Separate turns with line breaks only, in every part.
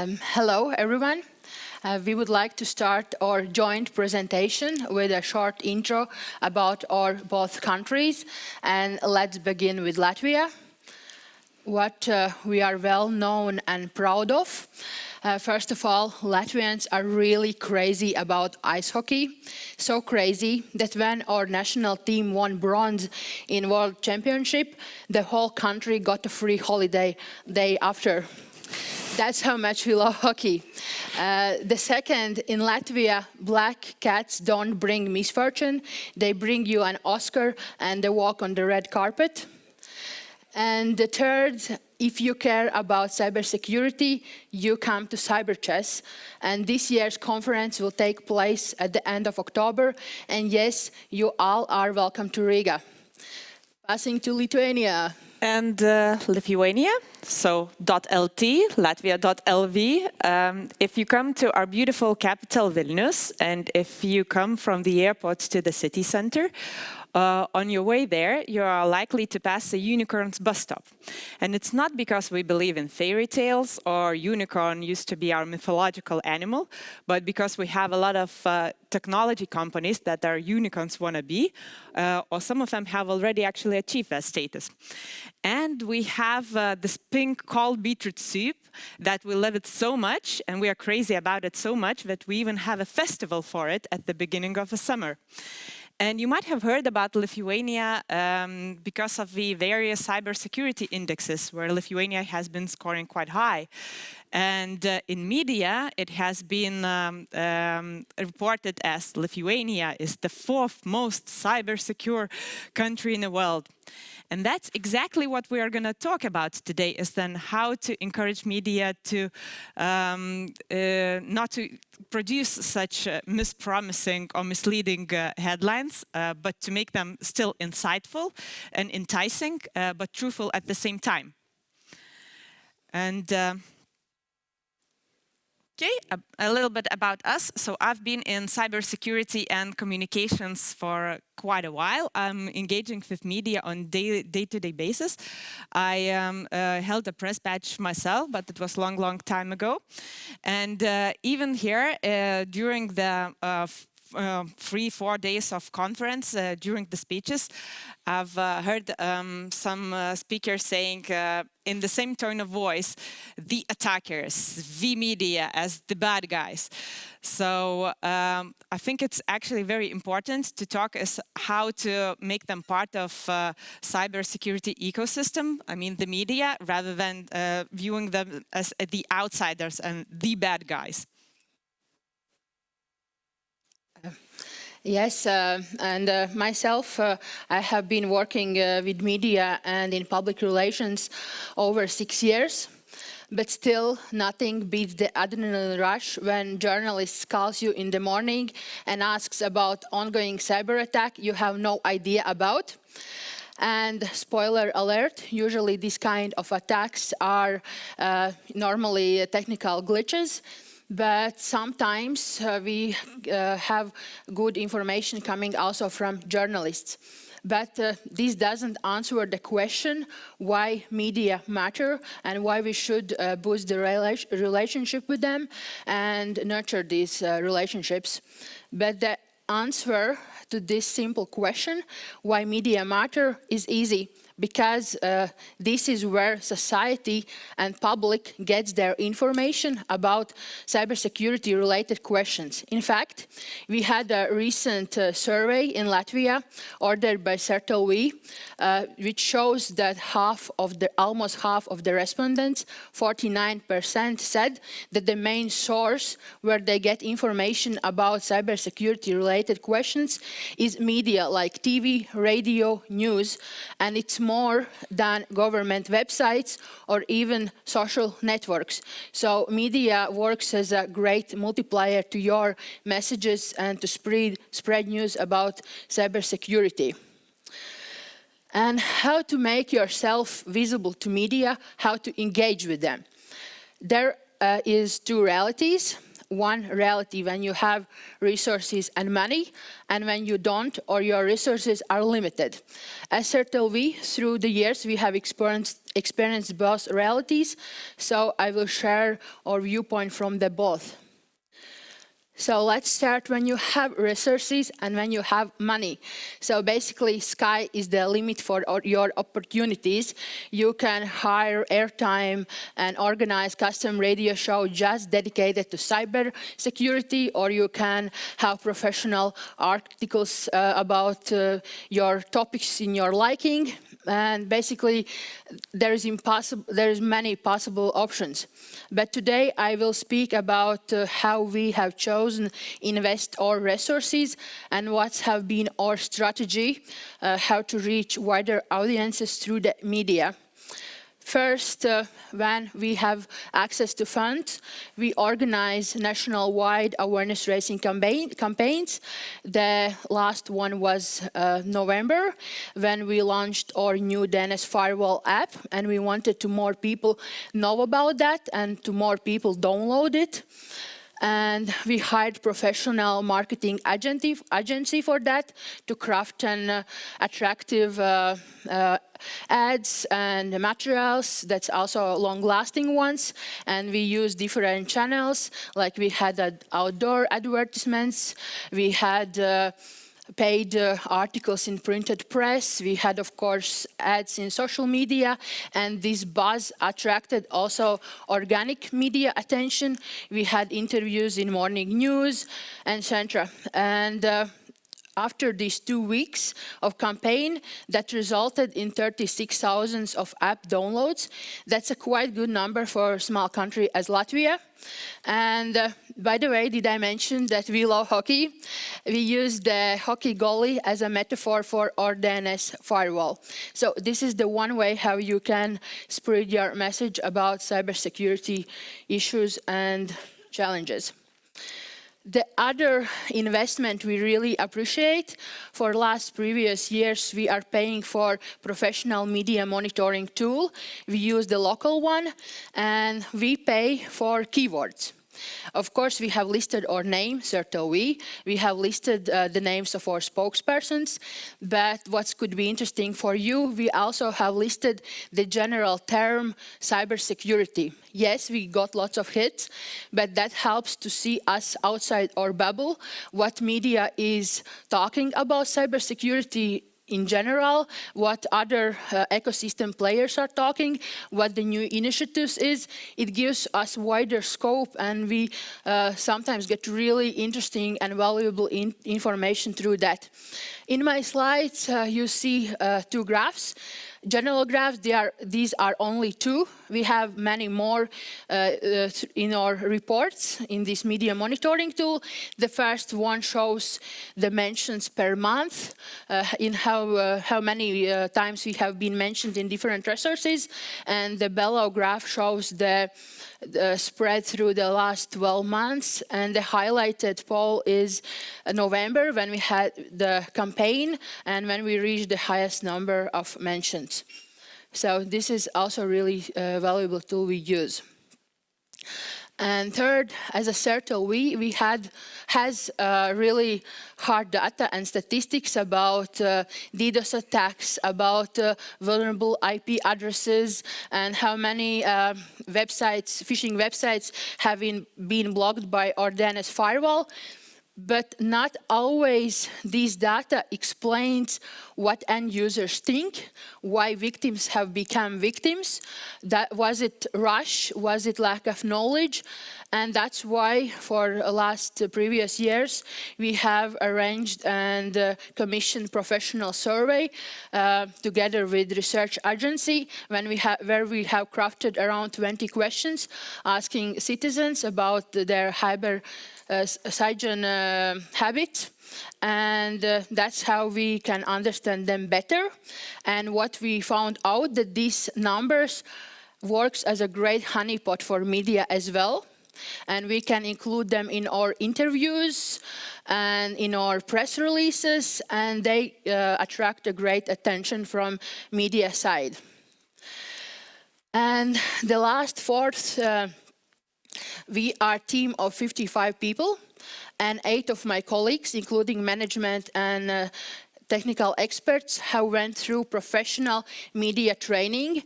Hello, everyone. We would like to start our joint presentation with a short intro about our both countries. And let's begin with Latvia. What we are well known and proud of. First of all, Latvians are really crazy about ice hockey. So crazy that when our national team won bronze in World Championship, the whole country got a free holiday day after. That's how much we love hockey. The second, in Latvia, black cats don't bring misfortune. They bring you an Oscar and they walk on the red carpet. And the third, if you care about cybersecurity, you come to CyberChess. And this year's conference will take place at the end of October. And yes, you all are welcome to Riga. Passing to Lithuania.
And Lithuania, so .lt, Latvia.LV. If you come to our beautiful capital, Vilnius, and if you come from the airport to the city center, on your way there, you are likely to pass a unicorn's bus stop. And it's not because we believe in fairy tales or unicorn used to be our mythological animal, but because we have a lot of technology companies that are unicorns wannabe, or some of them have already actually achieved that status. And we have this pink cold beetroot soup that we love it so much, and we are crazy about it so much that we even have a festival for it at the beginning of the summer. And you might have heard about Lithuania because of the various cybersecurity indexes where Lithuania has been scoring quite high. And in media, it has been reported as Lithuania is the 4th most cyber-secure country in the world. And that's exactly what we are going to talk about today, is then how to encourage media to not to produce such mispromising or misleading headlines, but to make them still insightful and enticing, but truthful at the same time. And okay, a little bit about us. So I've been in cybersecurity and communications for quite a while. I'm engaging with media on day-to-day basis. I held a press badge myself, but it was long time ago. And even here, during the 3-4 days of conference, during the speeches, I've heard some speakers saying in the same tone of voice, the attackers, the media as the bad guys. So I think it's actually very important to talk as how to make them part of cybersecurity ecosystem, I mean the media, rather than viewing them as the outsiders and the bad guys.
Yes, and myself, I have been working with media and in public relations over 6 years, but still nothing beats the adrenaline rush when journalists calls you in the morning and asks about ongoing cyber attack you have no idea about. And spoiler alert, usually these kind of attacks are normally technical glitches. But sometimes we have good information coming also from journalists. But this doesn't answer the question why media matter and why we should boost the relationship with them and nurture these relationships. But the answer to this simple question, why media matter, is easy. Because this is where society and public gets their information about cybersecurity related questions. In fact, we had a recent survey in Latvia ordered by CERT.LV, which shows that almost half of the respondents, 49%, said that the main source where they get information about cybersecurity related questions is media like TV, radio, news, and it's more than government websites or even social networks. So media works as a great multiplier to your messages and to spread news about cybersecurity. And how to make yourself visible to media, how to engage with them. There is 2 realities. one reality when you have resources and money, and when you don't, or your resources are limited. As CERT.LV, through the years, we have experienced both realities, so I will share our viewpoint from the both. So let's start when you have resources and when you have money. So basically, sky is the limit for your opportunities. You can hire airtime and organize custom radio show just dedicated to cyber security, or you can have professional articles about your topics in your liking. And basically, there is many possible options. But today I will speak about how we have chosen invest our resources and what have been our strategy, how to reach wider audiences through the media. First, when we have access to funds, we organize national-wide awareness raising campaigns. The last one was November, when we launched our new DNS firewall app, and we wanted to more people know about that and to more people download it. And we hired professional marketing agency for that to craft an attractive ads and materials that's also long-lasting ones. And we use different channels, like we had outdoor advertisements, we had paid articles in printed press. We had, of course, ads in social media, and this buzz attracted also organic media attention. We had interviews in morning news, etc. And after these 2 weeks of campaign, that resulted in 36,000 of app downloads. That's a quite good number for a small country as Latvia. And by the way, did I mention that we love hockey? We use the hockey goalie as a metaphor for our DNS firewall. So this is the one way how you can spread your message about cybersecurity issues and challenges. The other investment we really appreciate, for previous years, we are paying for professional media monitoring tool. We use the local one, and we pay for keywords. Of course, we have listed our name, CERT.LV. We have listed the names of our spokespersons, but what could be interesting for you, we also have listed the general term cybersecurity. Yes, we got lots of hits, but that helps to see us outside our bubble, what media is talking about cybersecurity in general, what other ecosystem players are talking, what the new initiatives is. It gives us wider scope, and we sometimes get really interesting and valuable information through that. In my slides, you see 2 graphs. General graphs, these are only 2. We have many more in our reports in this media monitoring tool. The first one shows the mentions per month, in how many times we have been mentioned in different resources, and the below graph shows the spread through the last 12 months, and the highlighted pole is November, when we had the campaign and when we reached the highest number of mentions. So this is also really a valuable tool we use. And third, as a CERT.LV, we has really hard data and statistics about DDoS attacks, about vulnerable IP addresses, and how many phishing websites have been blocked by our DNS firewall. But not always these data explains what end users think, why victims have become victims. Was it rush? Was it lack of knowledge? And that's why for the previous years, we have arranged and commissioned professional survey together with research agency, where we have crafted around 20 questions asking citizens about their hygiene habits, and that's how we can understand them better. And what we found out, that these numbers works as a great honeypot for media as well, and we can include them in our interviews and in our press releases, and they attract a great attention from media side. And the last fourth We are a team of 55 people, and 8 of my colleagues, including management and technical experts, have went through professional media training,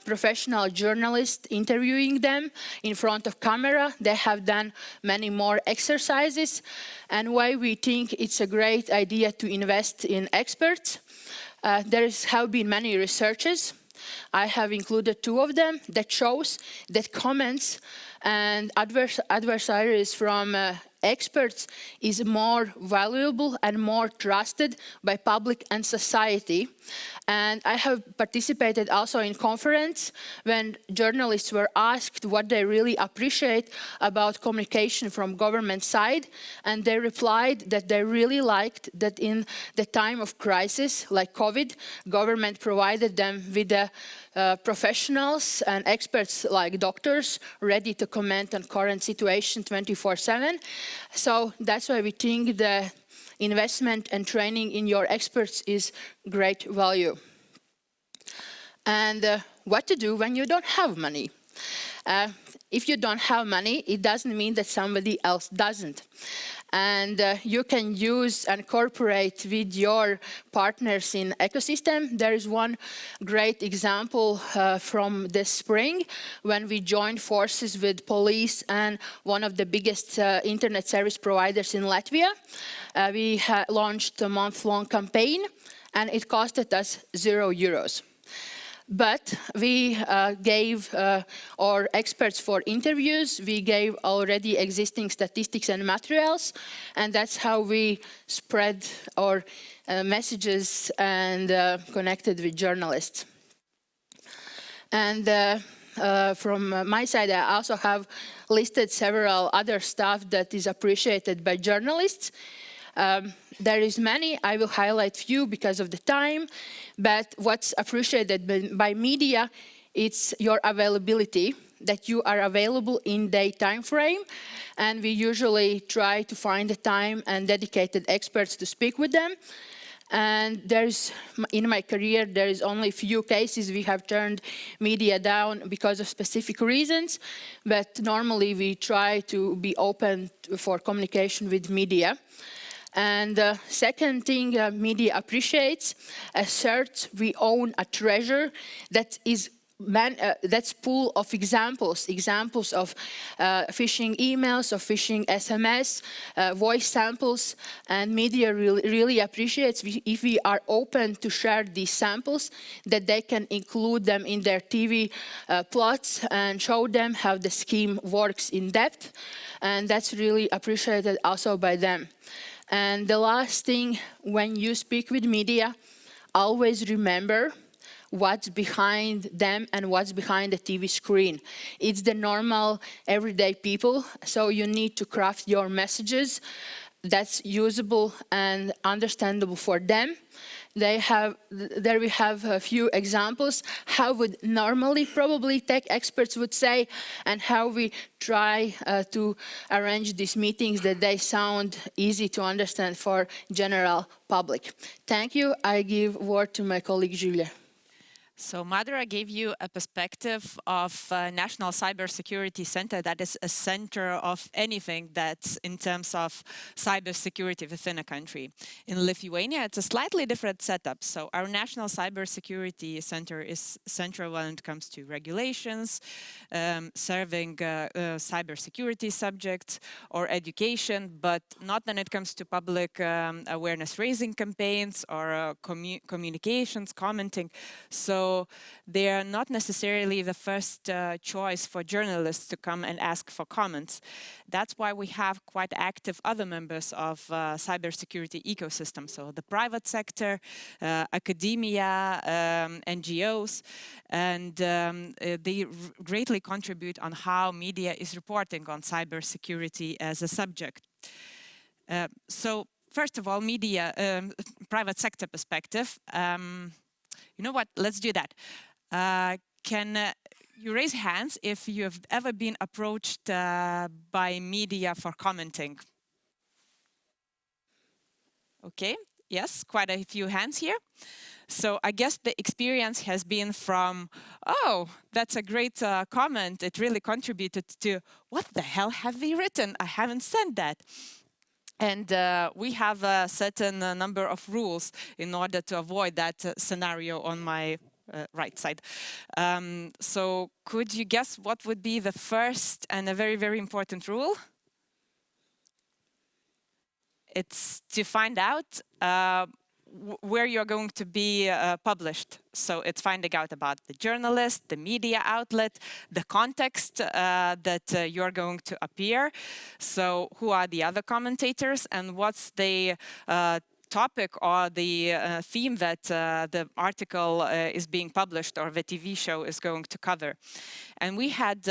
professional journalists interviewing them in front of camera. They have done many more exercises, and why we think it's a great idea to invest in experts. There have been many researches. I have included 2 of them that shows that comments and adversaries from experts is more valuable and more trusted by public and society. And I have participated also in conference when journalists were asked what they really appreciate about communication from government side, and they replied that they really liked that in the time of crisis like COVID, government provided them with the professionals and experts like doctors ready to comment on current situation 24/7. So that's why we think the investment and training in your experts is great value. And what to do when you don't have money? If you don't have money, it doesn't mean that somebody else doesn't. And you can use and cooperate with your partners in ecosystem. There is one great example from this spring when we joined forces with police and one of the biggest internet service providers in Latvia. We launched a month-long campaign, and it costed us €0. But we gave our experts for interviews, we gave already existing statistics and materials, and that's how we spread our messages and connected with journalists. And from my side, I also have listed several other stuff that is appreciated by journalists. There is many, I will highlight few because of the time, but what's appreciated by media, it's your availability, that you are available in their time frame, and we usually try to find the time and dedicated experts to speak with them. And there's, in my career, there is only few cases we have turned media down because of specific reasons, but normally we try to be open for communication with media. And second thing media appreciates, as CERT, we own a treasure that is that's full of examples of phishing emails, of phishing SMS, voice samples, and media really appreciates if we are open to share these samples, that they can include them in their TV plots and show them how the scheme works in depth, and that's really appreciated also by them. And the last thing, when you speak with media, always remember what's behind them and what's behind the TV screen. It's the normal, everyday people, so you need to craft your messages that's usable and understandable for them. There we have a few examples how would normally probably tech experts would say, and how we try to arrange these meetings that they sound easy to understand for general public. Thank you. I give word to my colleague Julia.
So Madara gave you a perspective of National Cyber Security Center that is a center of anything that's in terms of cybersecurity within a country. In Lithuania, it's a slightly different setup. So our National Cyber Security Center is central when it comes to regulations, serving cybersecurity subjects or education, but not when it comes to public awareness raising campaigns or communications, commenting. So they are not necessarily the first choice for journalists to come and ask for comments. That's why we have quite active other members of cybersecurity ecosystem. So the private sector, academia, NGOs, and they greatly contribute on how media is reporting on cybersecurity as a subject. So first of all, media, private sector perspective. You know what? Let's do that. Can you raise hands if you have ever been approached by media for commenting? Okay, yes, quite a few hands here. So I guess the experience has been from, oh, that's a great comment. It really contributed to, what the hell have we written? I haven't sent that. And we have a certain number of rules in order to avoid that scenario on my right side. So could you guess what would be the first and a very, very important rule? It's to find out where you're going to be published. So it's finding out about the journalist, the media outlet, the context that you're going to appear. So who are the other commentators and what's the topic or the theme that the article is being published or the TV show is going to cover. And we had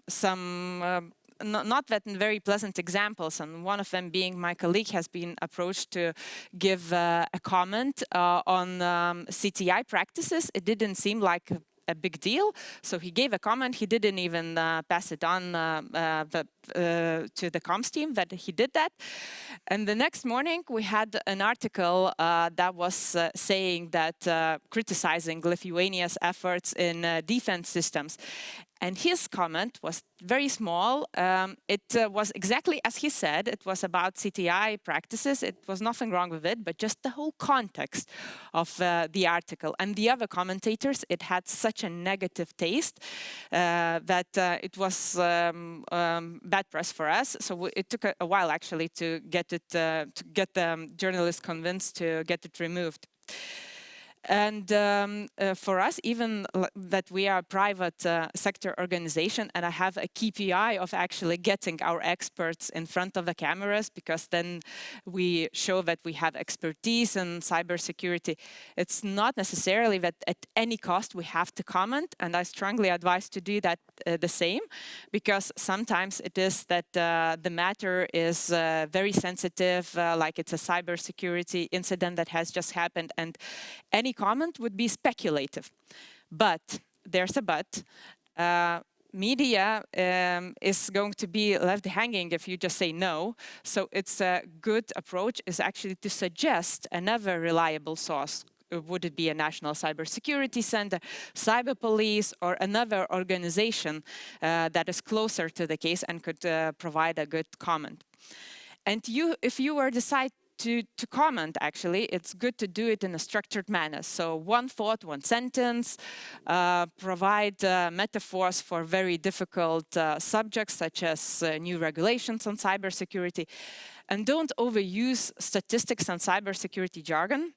some not that very pleasant examples, and one of them being my colleague has been approached to give a comment on CTI practices. It didn't seem like a big deal, so he gave a comment. He didn't even pass it on to the comms team that he did that. And the next morning we had an article that was saying that criticizing Lithuania's efforts in defense systems. And his comment was very small. It was exactly as he said. It was about CTI practices. It was nothing wrong with it, but just the whole context of the article. And the other commentators, it had such a negative taste that it was bad press for us. So it took a while actually to get it, to get the journalists convinced to get it removed. And for us, even that we are a private sector organization, and I have a KPI of actually getting our experts in front of the cameras, because then we show that we have expertise in cybersecurity. It's not necessarily that at any cost we have to comment, and I strongly advise to do that the same, because sometimes it is that the matter is very sensitive, like it's a cybersecurity incident that has just happened, and any comment would be speculative. But there's a but. Media is going to be left hanging if you just say no. So it's a good approach is actually to suggest another reliable source. Would it be a national cybersecurity center, cyber police, or another organization that is closer to the case and could provide a good comment? And if you were decide to comment, actually, it's good to do it in a structured manner. So one thought, one sentence, provide metaphors for very difficult subjects, such as new regulations on cybersecurity, and don't overuse statistics and cybersecurity jargon.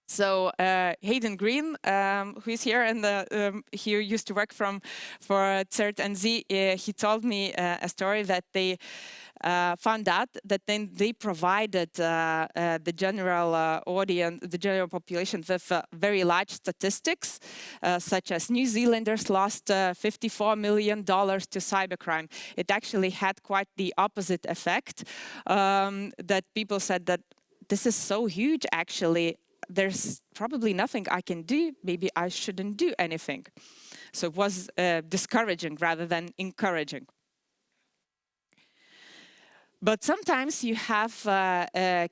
So Hayden Green, who is here, and he used to work for CERT.LV, he told me a story that they found out that then they provided the general audience, the general population, with very large statistics, such as New Zealanders lost $54 million to cybercrime. It actually had quite the opposite effect, that people said that this is so huge, actually, there's probably nothing I can do. Maybe I shouldn't do anything. So it was discouraging rather than encouraging. But sometimes you have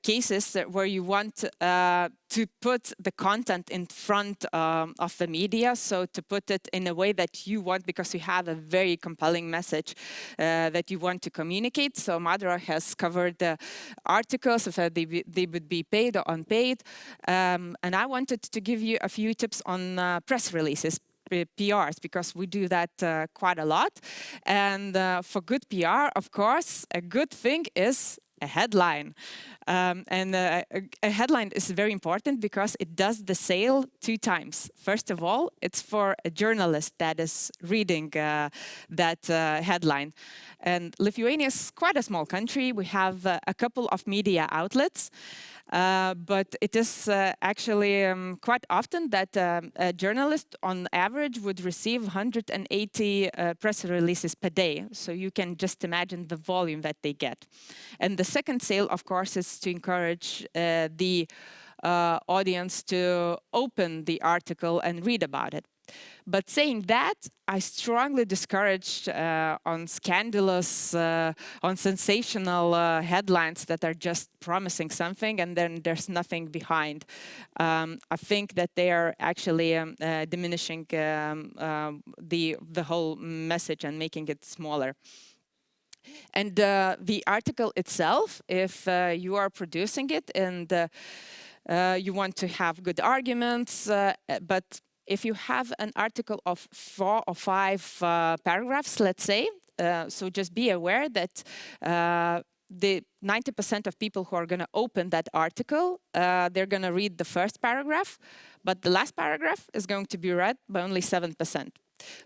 cases where you want to put the content in front of the media, so to put it in a way that you want, because you have a very compelling message that you want to communicate. So Madara has covered the articles, if they would be paid or unpaid. And I wanted to give you a few tips on press releases. PRs, because we do that quite a lot. And for good PR, of course, a good thing is a headline. And a headline is very important because it does the sale 2 times. First of all, it's for a journalist that is reading that headline. And Lithuania is quite a small country. We have a couple of media outlets. But it is actually quite often that a journalist on average would receive 180 press releases per day. So you can just imagine the volume that they get. And the second sale, of course, is to encourage the audience to open the article and read about it. But saying that, I strongly discouraged on scandalous, on sensational headlines that are just promising something and then there's nothing behind. I think that they are actually diminishing the whole message and making it smaller. And the article itself, if you are producing it and you want to have good arguments, but if you have an article of 4 or 5 paragraphs, let's say, so just be aware that the 90% of people who are going to open that article, they're going to read the first paragraph, but the last paragraph is going to be read by only 7%.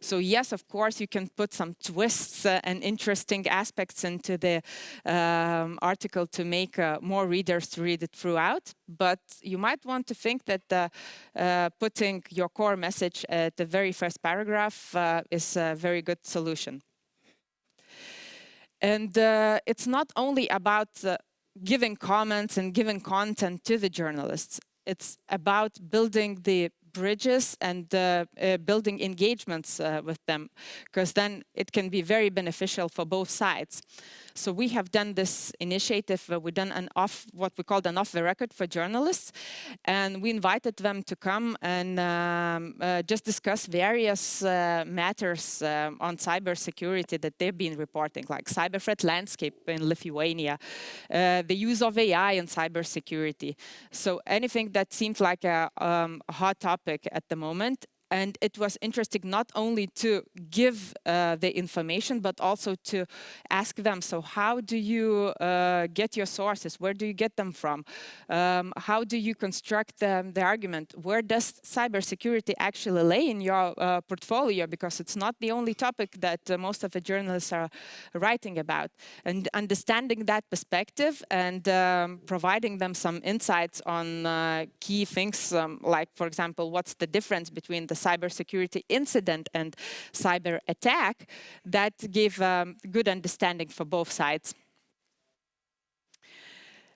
So yes, of course, you can put some twists and interesting aspects into the article to make more readers to read it throughout. But you might want to think that putting your core message at the very first paragraph is a very good solution. And it's not only about giving comments and giving content to the journalists. It's about building the bridges and building engagements with them, because then it can be very beneficial for both sides. So we have done this initiative, we've done what we called an off the record for journalists, and we invited them to come and just discuss various matters on cybersecurity that they've been reporting, like cyber threat landscape in Lithuania, the use of AI in cybersecurity. So anything that seemed like a hot topic at the moment. And it was interesting not only to give the information, but also to ask them, so how do you get your sources? Where do you get them from? How do you construct the argument? Where does cybersecurity actually lay in your portfolio? Because it's not the only topic that most of the journalists are writing about. And understanding that perspective and providing them some insights on key things, like, for example, what's the difference between the cybersecurity incident and cyber attack, that gave good understanding for both sides.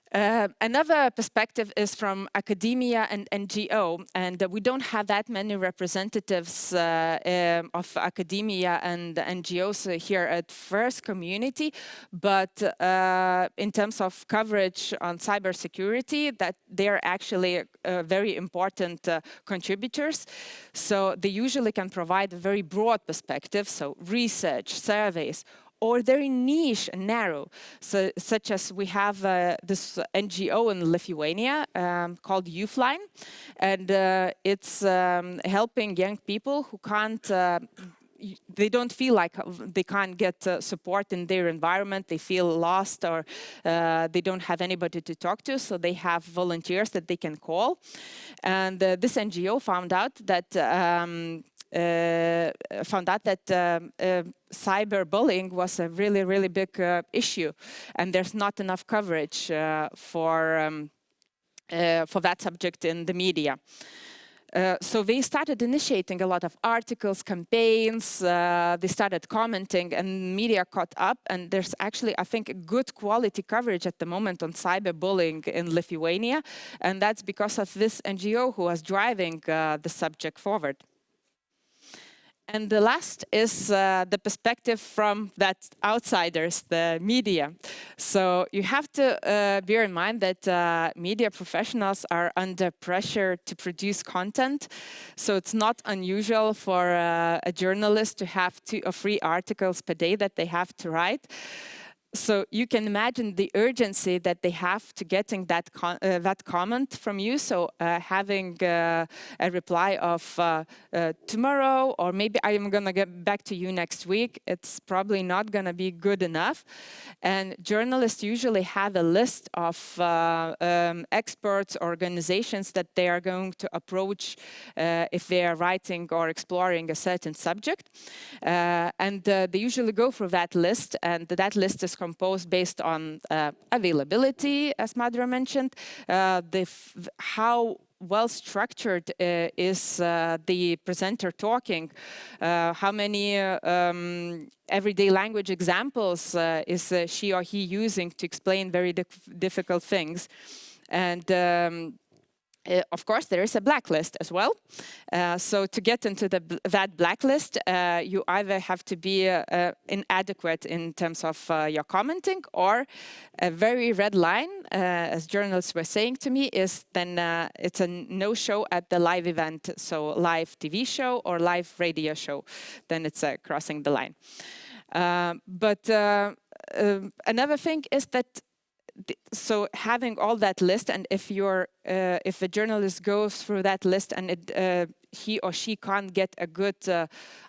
Another perspective is from academia and NGO, and we don't have that many representatives of academia and NGOs here at FIRST Community, but in terms of coverage on cybersecurity, that they're actually very important contributors. So they usually can provide a very broad perspective, so research, surveys, or very niche and narrow, so, such as we have this NGO in Lithuania called Youthline, and it's helping young people who can't, they don't feel like they can't get support in their environment, they feel lost, or they don't have anybody to talk to, so they have volunteers that they can call. And this NGO found out that cyberbullying was a really, really big issue, and there's not enough coverage for that subject in the media. So they started initiating a lot of articles, campaigns, they started commenting, and media caught up, and there's actually, I think, good quality coverage at the moment on cyberbullying in Lithuania, and that's because of this NGO who was driving the subject forward. And the last is the perspective from that outsiders, the media. So you have to bear in mind that media professionals are under pressure to produce content. So it's not unusual for a journalist to have 2 or 3 articles per day that they have to write. So you can imagine the urgency that they have to getting that comment from you. So having a reply of tomorrow, or maybe I am going to get back to you next week, it's probably not going to be good enough. And journalists usually have a list of experts, organizations that they are going to approach if they are writing or exploring a certain subject. And they usually go through that list, and that list is composed based on availability, as Madara mentioned, how well structured is the presenter talking, how many everyday language examples is she or he using to explain very difficult things. And Of course, there is a blacklist as well. So to get into that blacklist, you either have to be inadequate in terms of your commenting, or a very red line, as journalists were saying to me, is then it's a no-show at the live event, so live TV show or live radio show. Then it's crossing the line. But another thing is that so having all that list, and if a journalist goes through that list and he or she can't get a good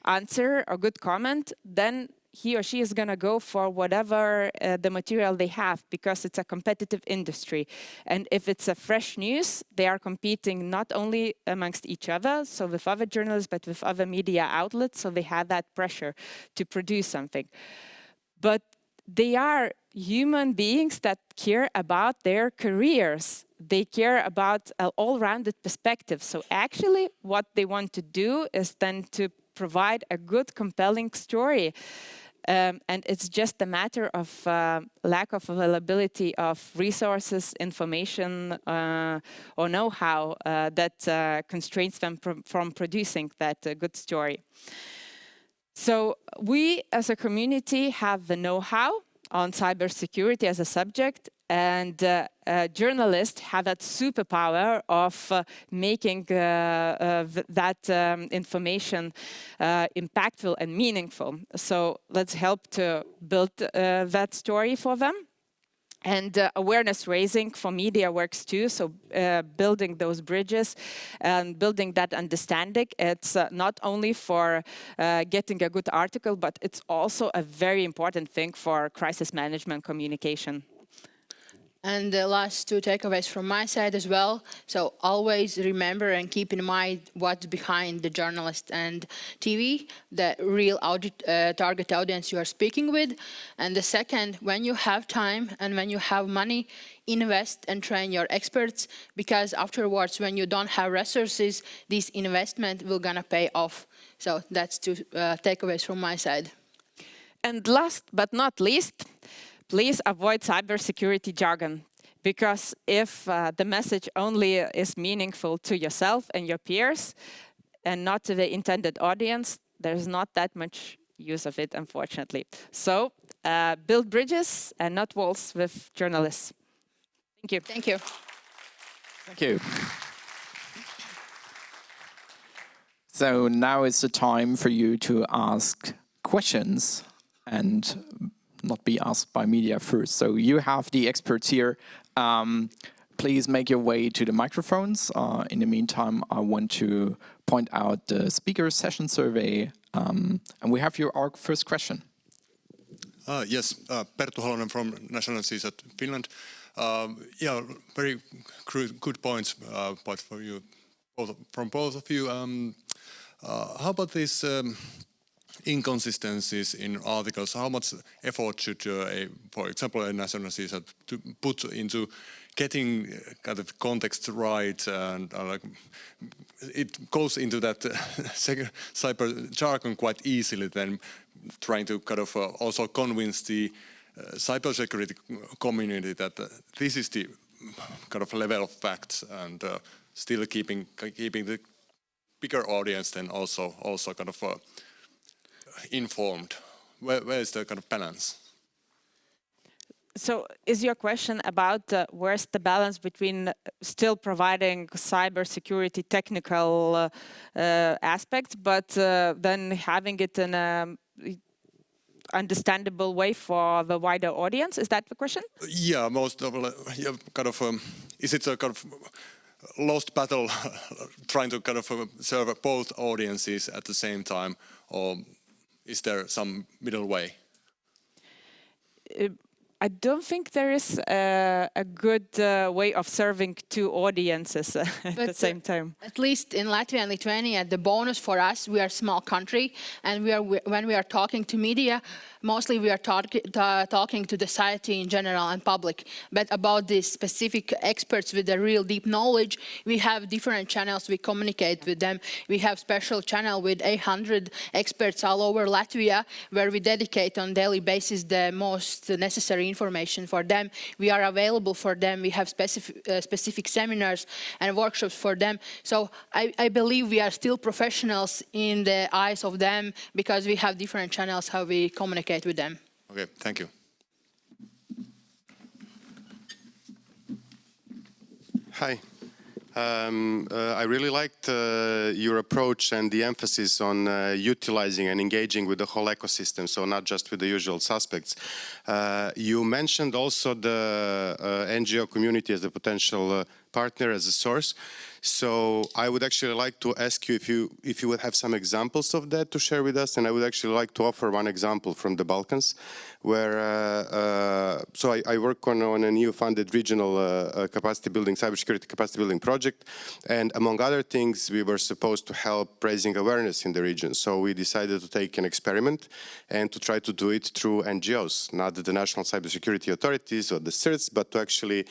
answer or good comment, then he or she is going to go for whatever the material they have, because it's a competitive industry. And if it's a fresh news, they are competing not only amongst each other, so with other journalists, but with other media outlets, so they have that pressure to produce something. But they are human beings that care about their careers. They care about an all-rounded perspective. So actually what they want to do is then to provide a good, compelling story. And it's just a matter of lack of availability of resources, information, or know-how that constrains them from producing that good story. So we as a community have the know-how on cybersecurity as a subject, and journalists have that superpower of making that information impactful and meaningful. So let's help to build that story for them. And awareness raising for media works too, so building those bridges and building that understanding. It's not only for getting a good article, but it's also a very important thing for crisis management communication.
And the last two takeaways from my side as well. So always remember and keep in mind what's behind the journalist and TV, the real target audience you are speaking with. And the second, when you have time and when you have money, invest and train your experts, because afterwards, when you don't have resources, this investment will gonna pay off. So that's two takeaways from my side.
And last but not least, please avoid cybersecurity jargon, because if the message only is meaningful to yourself and your peers and not to the intended audience, there's not that much use of it, unfortunately. So build bridges and not walls with journalists. Thank you.
Thank you.
Thank you. So now is the time for you to ask questions and not be asked by media first. So you have the experts here. Please make your way to the microphones. In the meantime, I want to point out the speaker session survey. And we have our first question.
Yes, Perttu Holonen from National CERT Finland. Yeah, very good points for you, from both of you. How about these inconsistencies in articles? How much effort should, for example, a national CERT to put into getting kind of context right, and like it goes into that cyber jargon quite easily, then trying to kind of also convince the cybersecurity community that this is the kind of level of facts, and still keeping the bigger audience then also kind of informed. Where is the kind of balance?
So is your question about where's the balance between still providing cybersecurity technical aspects, but then having it in a understandable way for the wider audience? Is that the question? Yeah, most of kind of is it a kind of lost battle trying to kind of serve both audiences at the same time, or is there some middle way? I don't think there is a good way of serving two audiences at the same time. At least in Latvia and Lithuania, the bonus for us, we are a small country, and when we are talking to media, mostly we are talking to the society in general and public. But about these specific experts with the real deep knowledge, we have different channels we communicate with them. We have special channel with 800 experts all over Latvia, where we dedicate on daily basis the most necessary
information for them. We are available for them. We have specific seminars and workshops for them. So I believe we are still professionals in the eyes of them because we have different channels how we communicate with them.
Okay, thank you.
Hi. I really liked your approach and the emphasis on utilizing and engaging with the whole ecosystem, so not just with the usual suspects. You mentioned also the NGO community as a potential partner, as a source. So I would actually like to ask you if you would have some examples of that to share with us, and I would actually like to offer one example from the Balkans, where so I work on an EU-funded regional capacity building, cybersecurity capacity building project, and among other things, we were supposed to help raising awareness in the region. So we decided to take an experiment and to try to do it through NGOs, not the national cybersecurity authorities or the CERTs, but to actually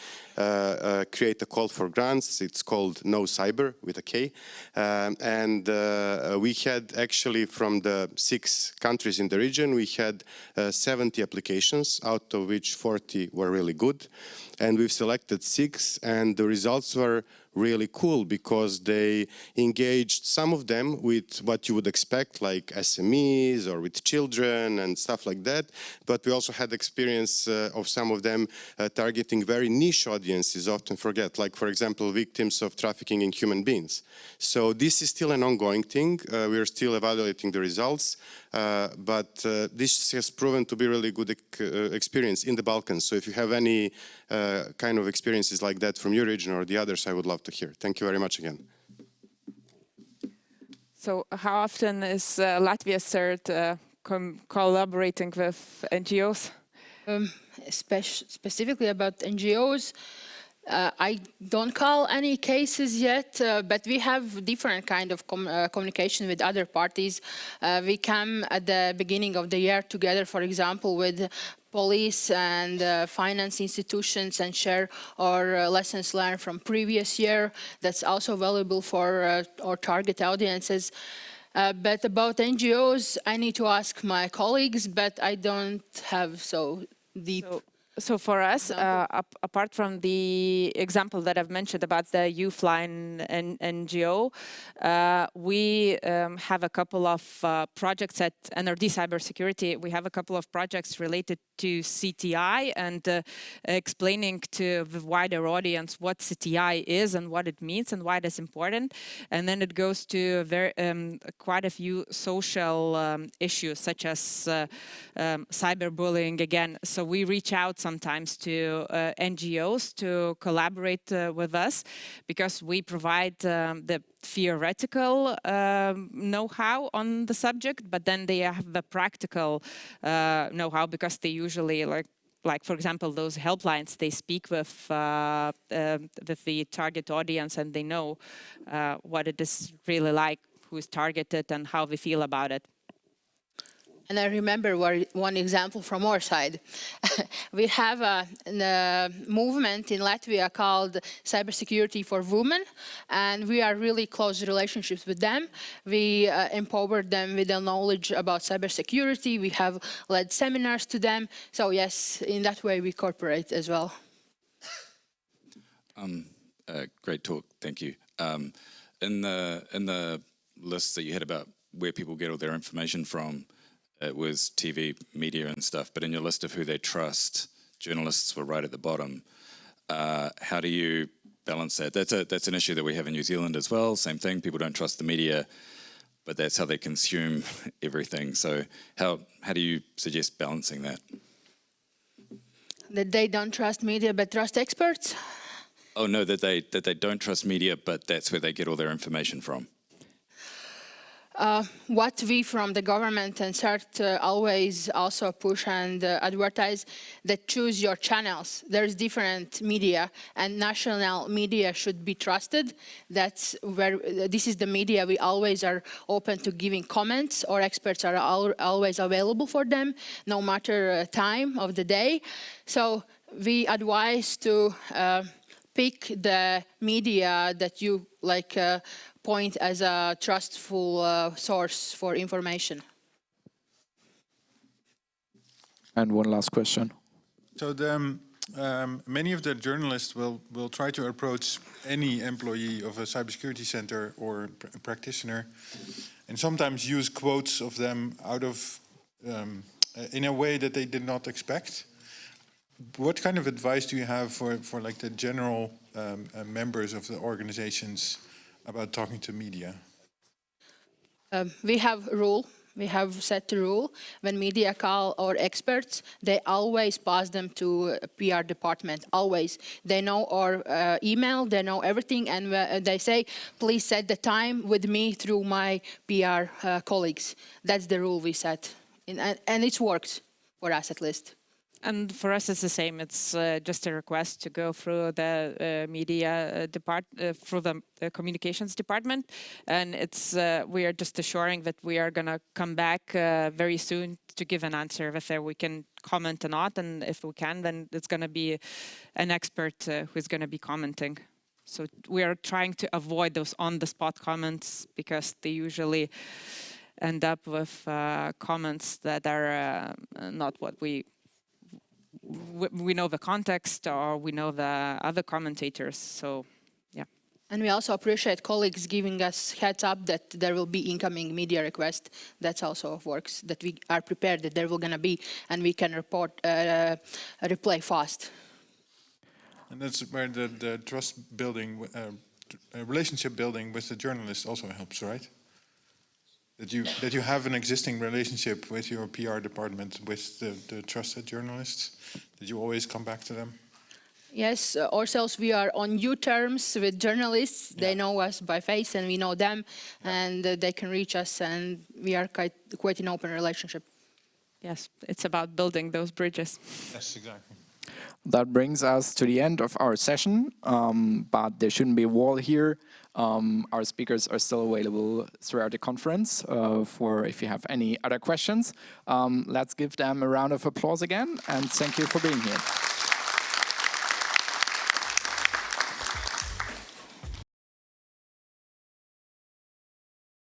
create a call for grants. It's called No Cyber with a K, and we had actually from the 6 countries in the region, we had 70 applications, out of which 40 were really good, and we've selected 6, and the results were really cool because they engaged some of them with what you would expect, like SMEs or with children and stuff like that. But we also had experience of some of them targeting very niche audiences, often forget, like, for example, victims of trafficking in human beings. So this is still an ongoing thing. We are still evaluating the results, but this has proven to be really good experience in the Balkans. So if you have any kind of experiences like that from your region or the others, I would love to hear. Thank you very much again.
So how often is Latvia CERT collaborating with NGOs?
Specifically about NGOs, I don't call any cases yet, but we have different kind of communication with other parties. We come at the beginning of the year together, for example, with police and finance institutions and share our lessons learned from previous year. That's also valuable for our target audiences. But about NGOs, I need to ask my colleagues, but I don't have so deep.
So for us, apart from the example that I've mentioned about the UFLINE NGO, we have a couple of projects at NRD Cyber Security. We have a couple of projects related to CTI and explaining to the wider audience what CTI is and what it means and why it is important. And then it goes to quite a few social issues, such as cyberbullying again. So we reach out sometimes to NGOs to collaborate with us because we provide the theoretical know-how on the subject, but then they have the practical know-how because they usually like for example, those helplines, they speak with the target audience and they know what it is really like, who is targeted and how they feel about it.
And I remember one example from our side. We have a movement in Latvia called Cybersecurity for Women, and we are really close relationships with them. We empower them with the knowledge about cybersecurity. We have led seminars to them. So yes, in that way we cooperate as well.
Great talk, thank you. In the list that you had about where people get all their information from, it was TV, media and stuff, but in your list of who they trust, journalists were right at the bottom. How do you balance that? That's an issue that we have in New Zealand as well. Same thing, people don't trust the media, but that's how they consume everything. So how do you suggest balancing that?
That they don't trust media but trust experts?
Oh no, that they don't trust media, but that's where they get all their information from.
What we from the government and CERT always also push and advertise, that choose your channels. There's different media and national media should be trusted. That's where, this is the media we always are open to giving comments, or experts are always available for them, no matter time of the day. So we advise to pick the media that you like point as a trustful source for information.
And one last question.
So many of the journalists will try to approach any employee of a cybersecurity center or practitioner, and sometimes use quotes of them out of in a way that they did not expect. What kind of advice do you have for like the general members of the organizations about talking to media?
We have a rule. We have set the rule. When media call our experts, they always pass them to a PR department, always. They know our email, they know everything, and they say, please set the time with me through my PR colleagues. That's the rule we set. And it's worked for us at least.
And for us, it's the same. It's just a request to go through the media through the communications department, and it's we are just assuring that we are going to come back very soon to give an answer whether we can comment or not, and if we can, then it's going to be an expert who's going to be commenting. So we are trying to avoid those on-the-spot comments because they usually end up with comments that are not what we know the context, or we know the other commentators, so yeah.
And we also appreciate colleagues giving us heads up that there will be incoming media request. That also works, that we are prepared that there will gonna be, and we can reply fast.
And that's where the trust building, relationship building with the journalist also helps, right? That you have an existing relationship with your PR department, with the trusted journalists, that you always come back to them?
Yes, ourselves, we are on new terms with journalists. Yeah. They know us by face and we know them, and they can reach us, and we are quite an open relationship.
Yes, it's about building those bridges.
Yes, exactly.
That brings us to the end of our session, but there shouldn't be a wall here. Our speakers are still available throughout the conference for if you have any other questions. Let's give them a round of applause again, and thank you for being here.